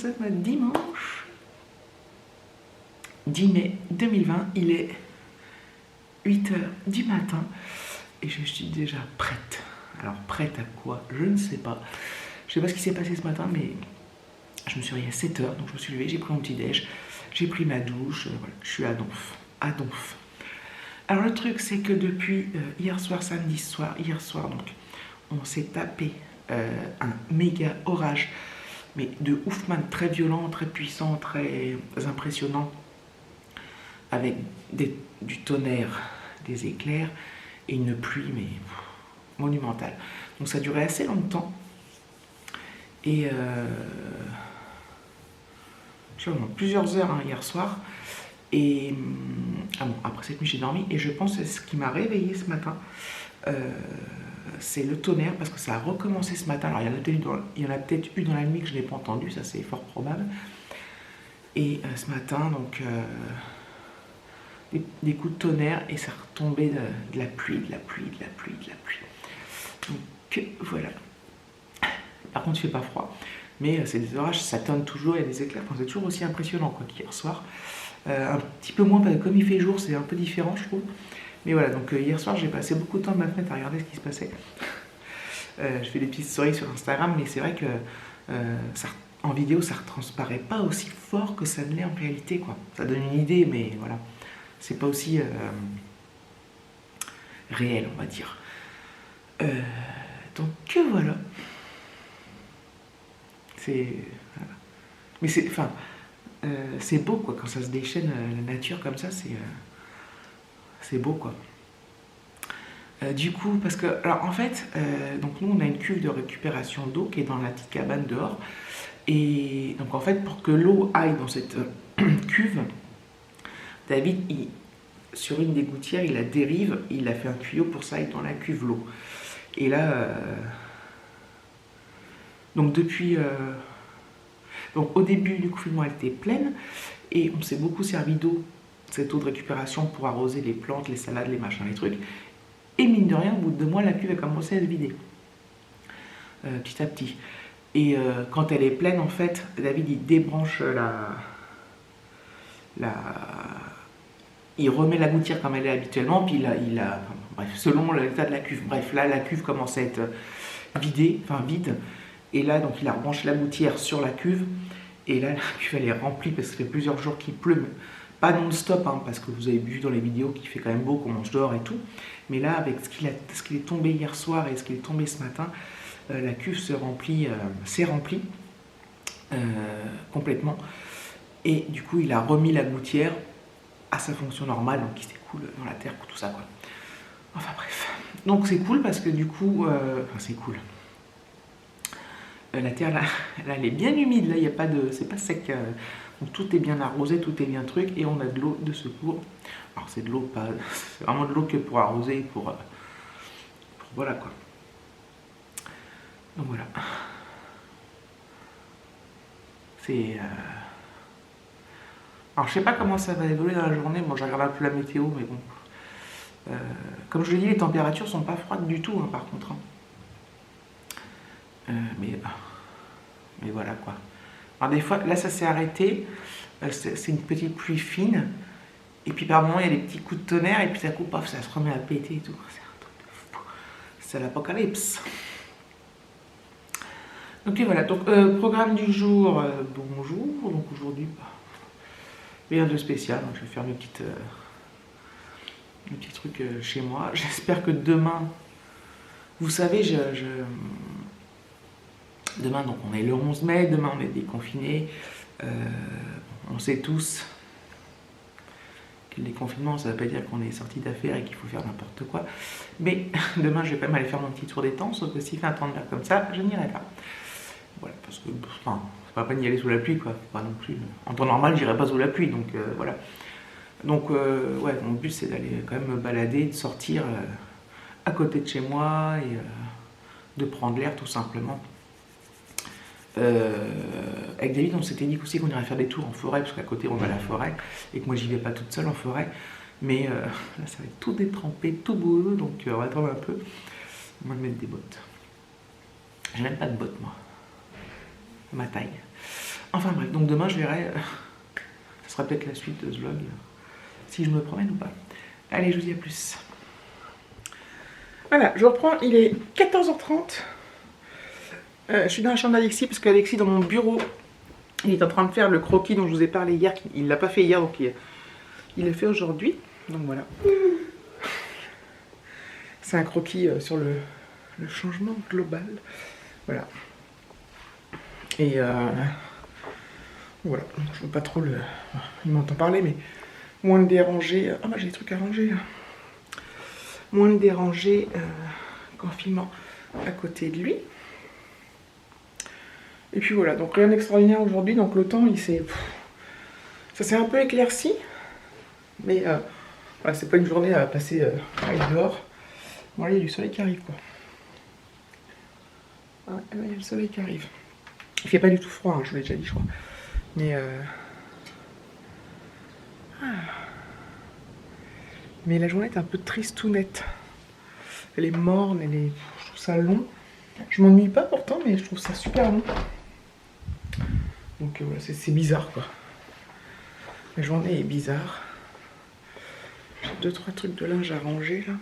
sommes dimanche 10 mai 2020, il est 8h du matin et je suis déjà prête. Alors prête à quoi? Je ne sais pas. Je sais pas ce qui s'est passé ce matin, mais je me suis réveillée à 7h, donc je me suis levée, j'ai pris mon petit déj, j'ai pris ma douche, voilà, je suis à donf, à donf. Alors le truc c'est que depuis hier soir, samedi soir, donc on s'est tapé un méga orage, mais de ouf man, très violent, très puissant, très impressionnant, avec du tonnerre, des éclairs et une pluie mais monumentale. Donc ça a duré assez longtemps et je sais pas, plusieurs heures hier soir. Et bon, après cette nuit j'ai dormi et je pense que ce qui m'a réveillée ce matin, c'est le tonnerre, parce que ça a recommencé ce matin. Alors il y en a peut-être eu dans la nuit que je n'ai pas entendu, ça c'est fort probable. Et ce matin, donc des coups de tonnerre et ça retombait de la pluie. Donc voilà. Par contre il fait pas froid, mais c'est des orages, ça tonne toujours, il y a des éclairs, enfin, c'est toujours aussi impressionnant quoi qu'hier soir. Un petit peu moins, parce que comme il fait jour, c'est un peu différent je trouve. Mais voilà, donc hier soir j'ai passé beaucoup de temps de ma fenêtre à regarder ce qui se passait. Je fais des petites stories sur Instagram, mais c'est vrai que en vidéo ça ne transparaît pas aussi fort que ça ne l'est en réalité, quoi. Ça donne une idée, mais voilà, c'est pas aussi réel, on va dire. Donc voilà. Voilà. Mais c'est beau quoi, quand ça se déchaîne la nature comme ça, c'est beau quoi. Du coup, parce que, alors en fait, donc nous on a une cuve de récupération d'eau qui est dans la petite cabane dehors, et donc en fait pour que l'eau aille dans cette cuve, David, sur une des gouttières, il la dérive, il a fait un tuyau pour ça, et dans la cuve l'eau. Et là, donc depuis, donc au début du confinement elle était pleine, et on s'est beaucoup servi d'eau, cette eau de récupération pour arroser les plantes, les salades, les machins, les trucs. Et mine de rien, au bout de 2 mois, la cuve a commencé à se vider, petit à petit. Et quand elle est pleine, en fait, David, il débranche il remet la gouttière comme elle est habituellement, puis bref, selon l'état de la cuve. Bref, là, la cuve commence à être vide. Et là, donc, il a rebranché la gouttière sur la cuve. Et là, la cuve, elle est remplie, parce que ça fait plusieurs jours qu'il pleut. Pas non-stop, hein, parce que vous avez vu dans les vidéos qu'il fait quand même beau, qu'on mange dehors et tout. Mais là, avec ce qui est tombé hier soir et ce qui est tombé ce matin, la cuve s'est remplie complètement. Et du coup, il a remis la gouttière à sa fonction normale, donc il s'écoule dans la terre, tout ça quoi. Enfin bref. Donc c'est cool parce que du coup, c'est cool. La terre là, elle est bien humide, là, il y a pas de, c'est pas sec. Donc tout est bien arrosé, tout est bien truc, et on a de l'eau de secours. Alors c'est de l'eau, c'est vraiment de l'eau que pour arroser, pour voilà quoi. Donc voilà. C'est alors je sais pas comment ça va évoluer dans la journée, moi je regarde un peu la météo, mais bon. Comme je le dis, les températures sont pas froides du tout, hein, par contre. Hein. Mais voilà quoi. Alors des fois, là ça s'est arrêté, c'est une petite pluie fine, et puis par moments il y a des petits coups de tonnerre, et puis ça coupe, paf, ça se remet à péter et tout. C'est un truc de fou. C'est l'apocalypse. Ok voilà, donc programme du jour, bonjour, donc aujourd'hui, rien de spécial, donc je vais faire mes petits trucs chez moi. J'espère que demain, vous savez, demain, donc on est le 11 mai, demain on est déconfiné. On sait tous que le déconfinement, ça ne veut pas dire qu'on est sorti d'affaires et qu'il faut faire n'importe quoi. Mais demain, je vais quand même aller faire mon petit tour des temps, sauf que s'il fait un temps de mer comme ça, je n'irai pas. Voilà, parce que, enfin, c'est pas d'y aller sous la pluie, quoi. Pas non plus. En temps normal, j'irai pas sous la pluie, donc voilà. Donc, ouais, mon but, c'est d'aller quand même me balader, de sortir à côté de chez moi et de prendre l'air, tout simplement. Avec David, on s'était dit aussi qu'on irait faire des tours en forêt, parce qu'à côté, on va à la forêt, et que moi, j'y vais pas toute seule en forêt. Mais là, ça va être tout détrempé, tout boueux, donc on va attendre un peu. Moi, de mettre des bottes. J'ai même pas de bottes, moi. Ma taille. Enfin bref, donc demain je verrai, ce sera peut-être la suite de ce vlog, si je me promène ou pas. Allez, je vous dis à plus. Voilà, je reprends, il est 14h30. Je suis dans la chambre d'Alexis parce qu'Alexis dans mon bureau, il est en train de faire le croquis dont je vous ai parlé hier. Il ne l'a pas fait hier, donc il le fait aujourd'hui. Donc voilà. C'est un croquis sur le changement global. Voilà. Et voilà, je veux pas trop le... Il m'entend parler, mais moins le déranger. Ah bah j'ai des trucs à ranger là. Moins le déranger qu'en filmant à côté de lui. Et puis voilà, donc rien d'extraordinaire aujourd'hui. Donc le temps, ça s'est un peu éclairci. Mais voilà, c'est pas une journée à passer dehors. Bon, là, il y a du soleil qui arrive, quoi. Ah ouais, il y a le soleil qui arrive. Il fait pas du tout froid, hein, je vous l'ai déjà dit, je crois. Mais mais la journée est un peu tristounette. Elle est morne, je trouve ça long. Je m'ennuie pas pourtant, mais je trouve ça super long. Donc voilà, c'est bizarre, quoi. La journée est bizarre. J'ai 2-3 trucs de linge à ranger, là.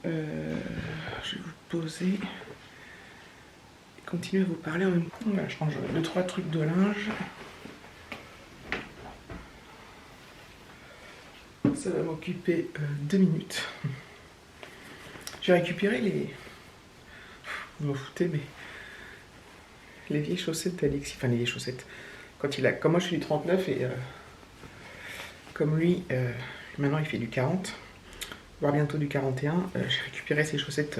Je vais vous poser et continuer à vous parler en même temps. Voilà, je range 2-3 trucs de linge. Ça va m'occuper 2 minutes. J'ai récupéré les... Vous m'en foutez, mais... Les vieilles chaussettes d'Alexis. Enfin, les vieilles chaussettes. Quand il a... Comme moi, je suis du 39 et... Comme lui, maintenant, il fait du 40. Voire bientôt du 41. J'ai récupéré ces chaussettes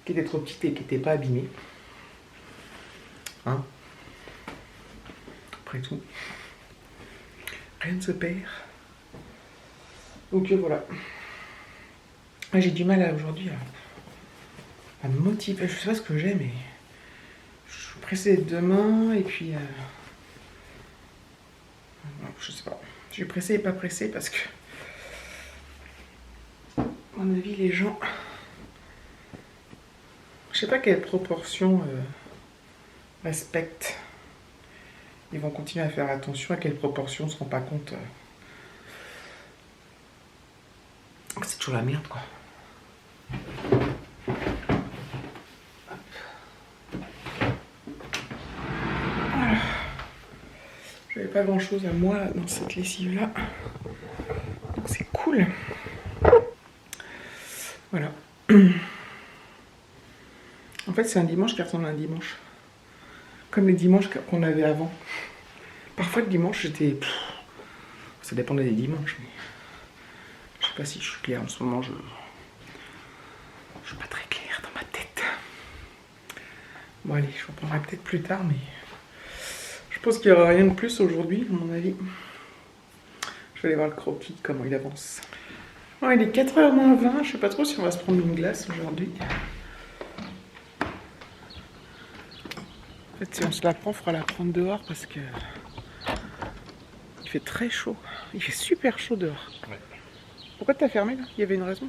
qui étaient trop petites et qui n'étaient pas abîmées. Hein? Après tout. Rien ne se perd. Donc voilà. J'ai du mal aujourd'hui à me motiver. Je sais pas ce que j'ai, mais je suis pressée demain et puis je sais pas. Je suis pressée et pas pressée parce que à mon avis les gens, je sais pas quelle proportion respectent. Ils vont continuer à faire attention à quelle proportion on se rend pas compte. C'est toujours la merde, quoi. Voilà. J'avais pas grand chose à moi dans cette lessive là. Donc c'est cool. Voilà. En fait, c'est un dimanche qui ressemble à un dimanche. Comme les dimanches qu'on avait avant. Parfois, le dimanche, j'étais... Ça dépendait des dimanches, mais... Je sais pas si je suis clair en ce moment, je suis pas très clair dans ma tête. Bon allez, je reprendrai peut-être plus tard, mais... Je pense qu'il n'y aura rien de plus aujourd'hui, à mon avis. Je vais aller voir le croquis, comment il avance. Bon, il est 4h moins 20, je sais pas trop si on va se prendre une glace aujourd'hui. En fait, si on se la prend, il faudra la prendre dehors parce que... Il fait très chaud. Il fait super chaud dehors. Ouais. Pourquoi t'as fermé là? Il y avait une raison?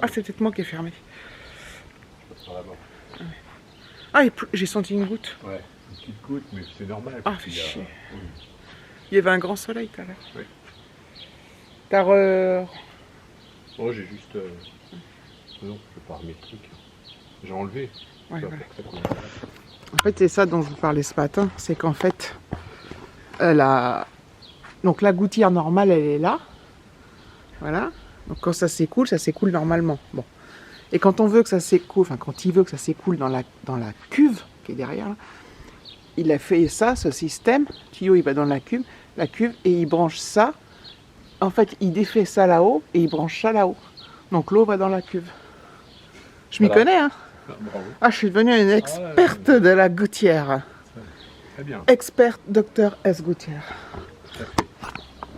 Ah, c'est peut-être moi qui ai fermé. Je passe par là-bas. Ah, j'ai senti une goutte. Ouais, une petite goutte, mais c'est normal. Ah, fait chier. Oui. Il y avait un grand soleil tout à l'heure. Oui. T'as Oh, j'ai juste... Non, je vais pas remettre le truc. J'ai enlevé. Ouais, voilà. En fait, c'est ça dont je vous parlais ce matin. C'est qu'en fait, donc la gouttière normale, elle est là. Voilà. Donc quand ça s'écoule normalement. Bon. Et quand on veut que ça s'écoule, enfin quand il veut que ça s'écoule dans la cuve qui est derrière, là, il a fait ça, ce système. Le tuyau, il va dans la cuve, et il branche ça. En fait, il défait ça là-haut et il branche ça là-haut. Donc l'eau va dans la cuve. Je m'y connais, hein. Bravo. Ah, je suis devenue une experte de la gouttière. Très bien. Experte Dr S Gouttière.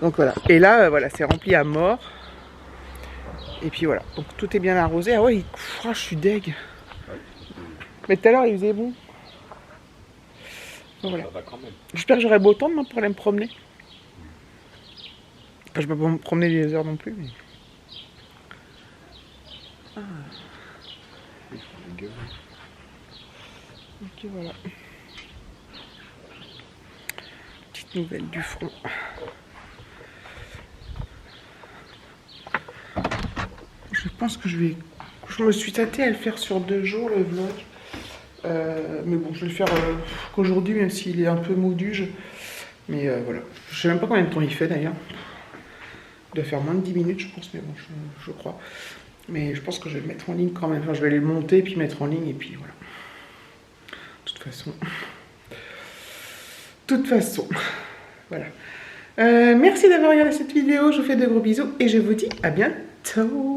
Donc voilà. Et là, voilà, c'est rempli à mort. Et puis voilà. Donc tout est bien arrosé. Ah ouais, je suis deg. Mais tout à l'heure, il faisait bon. Donc voilà. J'espère que j'aurai beau temps demain pour aller me promener. Enfin, je peux pas me promener des heures non plus. Mais... Ah. Ok, voilà. Nouvelle du front. Je pense que je me suis tâtée à le faire sur 2 jours le vlog. Mais bon, je vais le faire qu'aujourd'hui, même s'il est un peu mouduge. Mais voilà. Je sais même pas combien de temps il fait d'ailleurs. Il doit faire moins de 10 minutes, je pense, mais bon, je crois. Mais je pense que je vais le mettre en ligne quand même. Enfin, je vais le monter, puis mettre en ligne, et puis voilà. De toute façon, voilà. Merci d'avoir regardé cette vidéo. Je vous fais de gros bisous, et je vous dis à bientôt.